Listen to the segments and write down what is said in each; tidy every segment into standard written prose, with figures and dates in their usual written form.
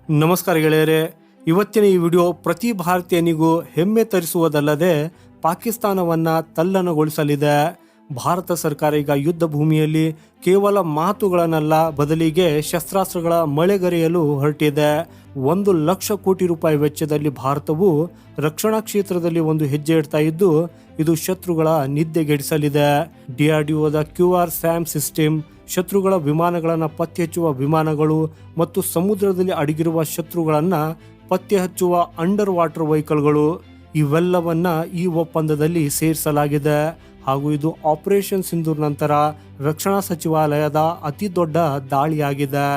ನಮಸ್ಕಾರ ಗೆಳೆಯರೆ. ಇವತ್ತಿನ ಈ ವಿಡಿಯೋ ಪ್ರತಿ ಭಾರತೀಯನಿಗೂ ಹೆಮ್ಮೆ ತರಿಸುವುದಲ್ಲದೆ ಪಾಕಿಸ್ತಾನವನ್ನ ತಲ್ಲಣಗೊಳಿಸಲಿದೆ. ಭಾರತ ಸರ್ಕಾರ ಈಗ ಯುದ್ಧ ಭೂಮಿಯಲ್ಲಿ ಕೇವಲ ಮಾತುಗಳನ್ನಲ್ಲ, ಬದಲಿಗೆ ಶಸ್ತ್ರಾಸ್ತ್ರಗಳ ಮಳೆಗರೆಯಲು ಹೊರಟಿದೆ. 1,00,000 ಕೋಟಿ ರೂಪಾಯಿ ವೆಚ್ಚದಲ್ಲಿ ಭಾರತವು ರಕ್ಷಣಾ ಕ್ಷೇತ್ರದಲ್ಲಿ ಒಂದು ಹೆಜ್ಜೆ ಇಡ್ತಾ ಇದ್ದು, ಇದು ಶತ್ರುಗಳ ನಿದ್ದೆಗೆಡಿಸಲಿದೆ. DRDOದ QRSAM ಸಿಸ್ಟಮ್ ಶತ್ರುಗಳ ವಿಮಾನಗಳನ್ನು ಪತ್ತೆ ಹಚ್ಚುವ ವಿಮಾನಗಳು ಮತ್ತು ಸಮುದ್ರದಲ್ಲಿ ಅಡಗಿರುವ ಶತ್ರುಗಳನ್ನ ಪತ್ತೆ ಹಚ್ಚುವ ಅಂಡರ್ ವಾಟರ್ ವೆಹಿಕಲ್ಗಳು, ಇವೆಲ್ಲವನ್ನ ಈ ಒಪ್ಪಂದದಲ್ಲಿ ಸೇರಿಸಲಾಗಿದೆ. ಹಾಗೂ ಇದು ಆಪರೇಷನ್ ಸಿಂಧೂರ್ ನಂತರ ರಕ್ಷಣಾ ಸಚಿವಾಲಯದ ಅತಿ ದೊಡ್ಡ ದಾಳಿಯಾಗಿದೆ.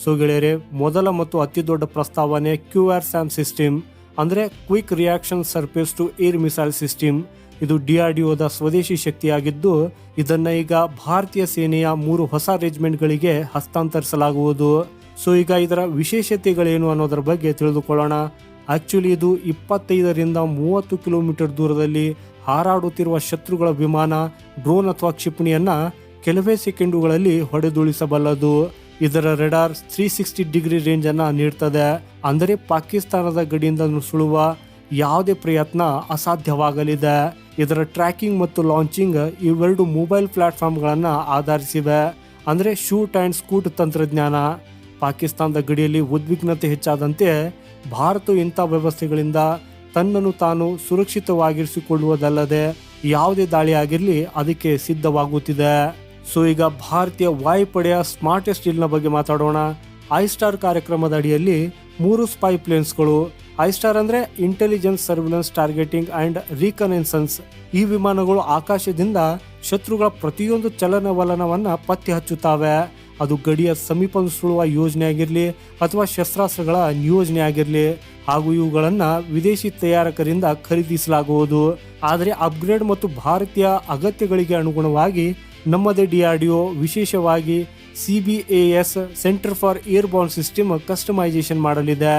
ಸೊ ಗೆಳೆಯರೆ, ಮೊದಲ ಮತ್ತು ಅತಿ ದೊಡ್ಡ ಪ್ರಸ್ತಾವನೆ QRSAM ಸಿಸ್ಟಮ್, ಅಂದ್ರೆ quick reaction surface to air missile system. ಇದು DRDOದ ಸ್ವದೇಶಿ ಶಕ್ತಿಯಾಗಿದ್ದು, ಇದನ್ನ ಈಗ ಭಾರತೀಯ ಸೇನೆಯ 3 ಹೊಸ ರೆಜಿಮೆಂಟ್ಗಳಿಗೆ ಹಸ್ತಾಂತರಿಸಲಾಗುವುದು. ಸೊ ಈಗ ಇದರ ವಿಶೇಷತೆಗಳೇನು ಅನ್ನೋದರ ಬಗ್ಗೆ ತಿಳಿದುಕೊಳ್ಳೋಣ. ಆಕ್ಚುಲಿ ಇದು 25ರಿಂದ 30 ಕಿಲೋಮೀಟರ್ ದೂರದಲ್ಲಿ ಹಾರಾಡುತ್ತಿರುವ ಶತ್ರುಗಳ ವಿಮಾನ, ಡ್ರೋನ್ ಅಥವಾ ಕ್ಷಿಪಣಿಯನ್ನ ಕೆಲವೇ ಸೆಕೆಂಡುಗಳಲ್ಲಿ ಹೊಡೆದುಳಿಸಬಲ್ಲದು. ಇದರ ರೆಡಾರ್ 360 ಡಿಗ್ರಿ ರೇಂಜ್ ಅನ್ನ ನೀಡ್ತದೆ. ಅಂದರೆ ಪಾಕಿಸ್ತಾನದ ಗಡಿಯಿಂದ ನುಸುಳುವ ಯಾವುದೇ ಪ್ರಯತ್ನ ಅಸಾಧ್ಯವಾಗಲಿದೆ. ಇದರ ಟ್ರ್ಯಾಕಿಂಗ್ ಮತ್ತು ಲಾಂಚಿಂಗ್ ಇವೆರಡು ಮೊಬೈಲ್ ಪ್ಲಾಟ್ಫಾರ್ಮ್ಗಳನ್ನು ಆಧರಿಸಿವೆ. ಅಂದರೆ ಶೂಟ್ ಆ್ಯಂಡ್ ಸ್ಕೂಟ್ ತಂತ್ರಜ್ಞಾನ. ಪಾಕಿಸ್ತಾನದ ಗಡಿಯಲ್ಲಿ ಉದ್ವಿಗ್ನತೆ ಹೆಚ್ಚಾದಂತೆ ಭಾರತ ಇಂಥ ವ್ಯವಸ್ಥೆಗಳಿಂದ ತನ್ನನ್ನು ತಾನು ಸುರಕ್ಷಿತವಾಗಿರಿಸಿಕೊಳ್ಳುವುದಲ್ಲದೆ ಯಾವುದೇ ದಾಳಿ ಆಗಿರಲಿ ಅದಕ್ಕೆ ಸಿದ್ಧವಾಗುತ್ತಿದೆ. ಸೊ ಈಗ ಭಾರತೀಯ ವಾಯುಪಡೆಯ ಸ್ಮಾರ್ಟೆಸ್ಟ್ ಡೀಲ್ನ ಬಗ್ಗೆ ಮಾತಾಡೋಣ. ಐಸ್ಟಾರ್ ಕಾರ್ಯಕ್ರಮದ ಅಡಿಯಲ್ಲಿ 3 ಸ್ಪೈ ಪ್ಲೇನ್ಸ್ಗಳು. ಐಸ್ಟಾರ್ ಅಂದ್ರೆ ಇಂಟೆಲಿಜೆನ್ಸ್, ಸರ್ವಿಲೆನ್ಸ್, ಟಾರ್ಗೆಟಿಂಗ್ ಅಂಡ್ ರೀಕನೆಸೆನ್ಸ್. ಈ ವಿಮಾನಗಳು ಆಕಾಶದಿಂದ ಶತ್ರುಗಳ ಪ್ರತಿಯೊಂದು ಚಲನವಲನವನ್ನ ಪತ್ತೆ ಹಚ್ಚುತ್ತವೆ. ಅದು ಗಡಿಯ ಸಮೀಪ ನುಸುಳುವ ಯೋಜನೆ ಆಗಿರಲಿ ಅಥವಾ ಶಸ್ತ್ರಾಸ್ತ್ರಗಳ ನಿಯೋಜನೆ ಆಗಿರಲಿ. ಹಾಗೂ ಇವುಗಳನ್ನ ವಿದೇಶಿ ತಯಾರಕರಿಂದ ಖರೀದಿಸಲಾಗುವುದು. ಆದರೆ ಅಪ್ಗ್ರೇಡ್ ಮತ್ತು ಭಾರತೀಯ ಅಗತ್ಯಗಳಿಗೆ ಅನುಗುಣವಾಗಿ ನಮ್ಮದೇ DRDO ವಿಶೇಷವಾಗಿ CBAS centre for airborne system customisation ಮಾಡಲಿದೆ.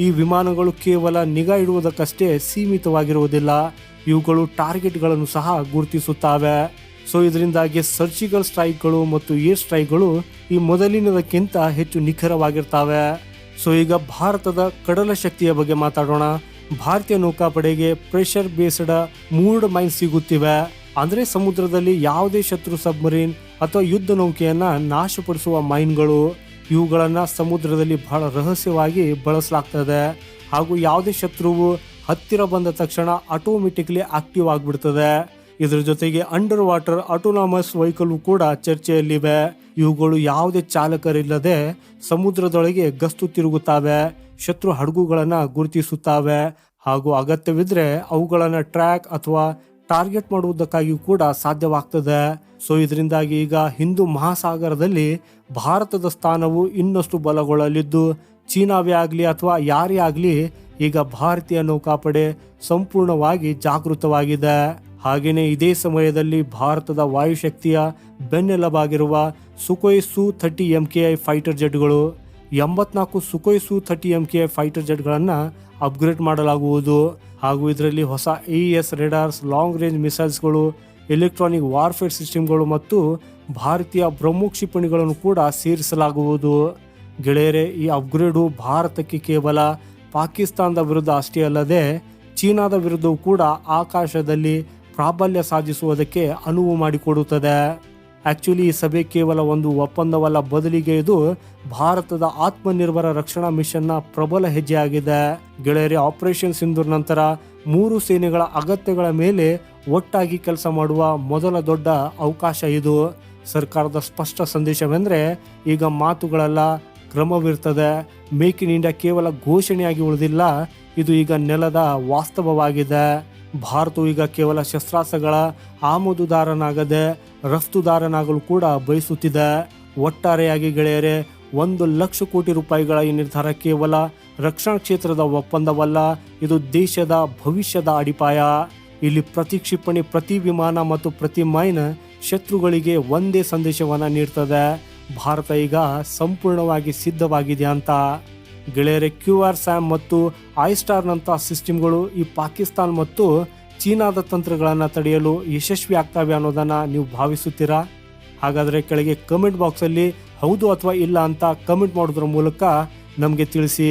ಈ ವಿಮಾನಗಳು ಕೇವಲ ನಿಗಾ ಇಡುವುದಕ್ಕಷ್ಟೇ ಸೀಮಿತವಾಗಿರುವುದಿಲ್ಲ, ಇವುಗಳು ಟಾರ್ಗೆಟ್ಗಳನ್ನು ಸಹ ಗುರುತಿಸುತ್ತವೆ. ಸೊ ಇದರಿಂದಾಗಿ ಸರ್ಜಿಕಲ್ ಸ್ಟ್ರೈಕ್ಗಳು ಮತ್ತು ಏರ್ ಸ್ಟ್ರೈಕ್ಗಳು ಈ ಮೊದಲಿನದಕ್ಕಿಂತ ಹೆಚ್ಚು ನಿಖರವಾಗಿರ್ತವೆ. ಸೊ ಈಗ ಭಾರತದ ಕಡಲ ಶಕ್ತಿಯ ಬಗ್ಗೆ ಮಾತಾಡೋಣ. ಭಾರತೀಯ ನೌಕಾಪಡೆಗೆ ಪ್ರೆಷರ್ ಬೇಸ್ಡ್ ಮೂರ್ಡ್ ಮೈನ್ ಸಿಗುತ್ತಿವೆ. ಅಂದರೆ ಸಮುದ್ರದಲ್ಲಿ ಯಾವುದೇ ಶತ್ರು ಸಬ್ಮರೀನ್ ಅಥವಾ ಯುದ್ಧ ನೌಕೆಯನ್ನ ನಾಶಪಡಿಸುವ ಮೈನ್ಗಳು. ಇವುಗಳನ್ನ ಸಮುದ್ರದಲ್ಲಿ ಬಹಳ ರಹಸ್ಯವಾಗಿ ಬಳಸಲಾಗ್ತದೆ. ಹಾಗೂ ಯಾವುದೇ ಶತ್ರುವು ಹತ್ತಿರ ಬಂದ ತಕ್ಷಣ ಆಟೋಮೆಟಿಕ್ಲಿ ಆಕ್ಟಿವ್ ಆಗಿಬಿಡ್ತದೆ. ಇದರ ಜೊತೆಗೆ ಅಂಡರ್ ವಾಟರ್ ಆಟೋನಾಮಸ್ ವೆಹಿಕಲ್ ಕೂಡ ಚರ್ಚೆಯಲ್ಲಿವೆ. ಇವುಗಳು ಯಾವುದೇ ಚಾಲಕರಿಲ್ಲದೆ ಸಮುದ್ರದೊಳಗೆ ಗಸ್ತು ತಿರುಗುತ್ತವೆ, ಶತ್ರು ಹಡಗುಗಳನ್ನ ಗುರುತಿಸುತ್ತವೆ ಹಾಗೂ ಅಗತ್ಯವಿದ್ರೆ ಅವುಗಳನ್ನ ಟ್ರ್ಯಾಕ್ ಅಥವಾ ಟಾರ್ಗೆಟ್ ಮಾಡುವುದಕ್ಕಾಗಿ ಕೂಡ ಸಾಧ್ಯವಾಗ್ತದೆ. ಸೊ ಇದರಿಂದಾಗಿ ಈಗ ಹಿಂದೂ ಮಹಾಸಾಗರದಲ್ಲಿ ಭಾರತದ ಸ್ಥಾನವು ಇನ್ನಷ್ಟು ಬಲಗೊಳ್ಳಲಿದ್ದು, ಚೀನಾವೇ ಆಗಲಿ ಅಥವಾ ಯಾರೇ ಆಗಲಿ ಈಗ ಭಾರತೀಯ ನೌಕಾಪಡೆ ಸಂಪೂರ್ಣವಾಗಿ ಜಾಗೃತವಾಗಿದೆ. ಹಾಗೆಯೇ ಇದೇ ಸಮಯದಲ್ಲಿ ಭಾರತದ ವಾಯುಶಕ್ತಿಯ ಬೆನ್ನೆಲುಬಾಗಿರುವ ಸುಖೋಯ್ Su-30 MKI ಫೈಟರ್ ಜೆಟ್ಗಳು, 84 ಸುಖೋಯ್ Su-30 MKI ಫೈಟರ್ ಜೆಟ್ಗಳನ್ನು ಅಪ್ಗ್ರೇಡ್ ಮಾಡಲಾಗುವುದು. ಹಾಗೂ ಇದರಲ್ಲಿ ಹೊಸ AES ರೆಡಾರ್ಸ್, ಲಾಂಗ್ ರೇಂಜ್ ಮಿಸೈಲ್ಸ್ಗಳು, ಎಲೆಕ್ಟ್ರಾನಿಕ್ ವಾರ್ಫೇರ್ ಸಿಸ್ಟಮ್ಗಳು ಮತ್ತು ಭಾರತೀಯ ಬ್ರಹ್ಮೋ ಕ್ಷಿಪಣಿಗಳನ್ನು ಕೂಡ ಸೇರಿಸಲಾಗುವುದು. ಗೆಳೆಯರೆ, ಈ ಅಪ್ಗ್ರೇಡು ಭಾರತಕ್ಕೆ ಕೇವಲ ಪಾಕಿಸ್ತಾನದ ವಿರುದ್ಧ ಅಷ್ಟೇ ಅಲ್ಲದೆ ಚೀನಾದ ವಿರುದ್ಧವೂ ಕೂಡ ಆಕಾಶದಲ್ಲಿ ಪ್ರಾಬಲ್ಯ ಸಾಧಿಸುವುದಕ್ಕೆ ಅನುವು ಮಾಡಿಕೊಡುತ್ತದೆ. ಆಕ್ಚುಲಿ ಈ ಸಭೆ ಕೇವಲ ಒಂದು ಒಪ್ಪಂದವಲ್ಲ, ಬದಲಿಗೆ ಇದು ಭಾರತದ ಆತ್ಮನಿರ್ಭರ ರಕ್ಷಣಾ ಮಿಷನ್ನ ಪ್ರಬಲ ಹೆಜ್ಜೆಯಾಗಿದೆ. ಗೆಳೆಯರೆ, ಆಪರೇಷನ್ ಸಿಂಧೂರ್ ನಂತರ 3 ಸೇನೆಗಳ ಅಗತ್ಯಗಳ ಮೇಲೆ ಒಟ್ಟಾಗಿ ಕೆಲಸ ಮಾಡುವ ಮೊದಲ ದೊಡ್ಡ ಅವಕಾಶ ಇದು. ಸರ್ಕಾರದ ಸ್ಪಷ್ಟ ಸಂದೇಶವೆಂದರೆ ಈಗ ಮಾತುಗಳೆಲ್ಲ ಕ್ರಮವಿರ್ತದೆ. ಮೇಕ್ ಇನ್ ಇಂಡಿಯಾ ಕೇವಲ ಘೋಷಣೆಯಾಗಿ ಉಳಿದಿಲ್ಲ, ಇದು ಈಗ ನೆಲದ ವಾಸ್ತವವಾಗಿದೆ. ಭಾರತವು ಈಗ ಕೇವಲ ಶಸ್ತ್ರಾಸ್ತ್ರಗಳ ಆಮದುದಾರನಾಗದೆ ರಫ್ತುದಾರನಾಗಲು ಕೂಡ ಬಯಸುತ್ತಿದೆ. ಒಟ್ಟಾರೆಯಾಗಿ ಗೆಳೆಯರೆ, 1,00,000 ಕೋಟಿ ರೂಪಾಯಿಗಳ ಈ ನಿರ್ಧಾರ ಕೇವಲ ರಕ್ಷಣಾ ಕ್ಷೇತ್ರದ ಒಪ್ಪಂದವಲ್ಲ, ಇದು ದೇಶದ ಭವಿಷ್ಯದ ಅಡಿಪಾಯ. ಇಲ್ಲಿ ಪ್ರತಿ ಕ್ಷಿಪಣಿ, ಪ್ರತಿ ವಿಮಾನ ಮತ್ತು ಪ್ರತಿ ಮೈನ್ ಶತ್ರುಗಳಿಗೆ ಒಂದೇ ಸಂದೇಶವನ್ನು ನೀಡ್ತದೆ: ಭಾರತ ಈಗ ಸಂಪೂರ್ಣವಾಗಿ ಸಿದ್ಧವಾಗಿದೆ ಅಂತ. ಗೆಳೆಯರೆ, QRSAM ಮತ್ತು ಐಸ್ಟಾರ್ನಂಥ ಸಿಸ್ಟಮ್ಗಳು ಈ ಪಾಕಿಸ್ತಾನ ಮತ್ತು ಚೀನಾದ ತಂತ್ರಗಳನ್ನು ತಡೆಯಲು ಯಶಸ್ವಿ ಆಗ್ತವೆ ಅನ್ನೋದನ್ನು ನೀವು ಭಾವಿಸುತ್ತೀರಾ? ಹಾಗಾದರೆ ಕೆಳಗೆ ಕಮೆಂಟ್ ಬಾಕ್ಸಲ್ಲಿ ಹೌದು ಅಥವಾ ಇಲ್ಲ ಅಂತ ಕಮೆಂಟ್ ಮಾಡೋದ್ರ ಮೂಲಕ ನಮಗೆ ತಿಳಿಸಿ.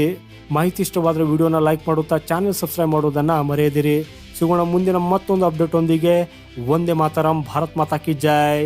ಮಾಹಿತಿ ಇಷ್ಟವಾದರೆ ವಿಡಿಯೋನ ಲೈಕ್ ಮಾಡುತ್ತಾ ಚಾನೆಲ್ ಸಬ್ಸ್ಕ್ರೈಬ್ ಮಾಡೋದನ್ನು ಮರೆಯದಿರಿ. ಸಿಗೋಣ ಮುಂದಿನ ಮತ್ತೊಂದು ಅಪ್ಡೇಟ್ ಒಂದಿಗೆ. ವಂದೇ ಮಾತರಂ. ಭಾರತ್ ಮಾತಾ ಕಿ ಜೈ.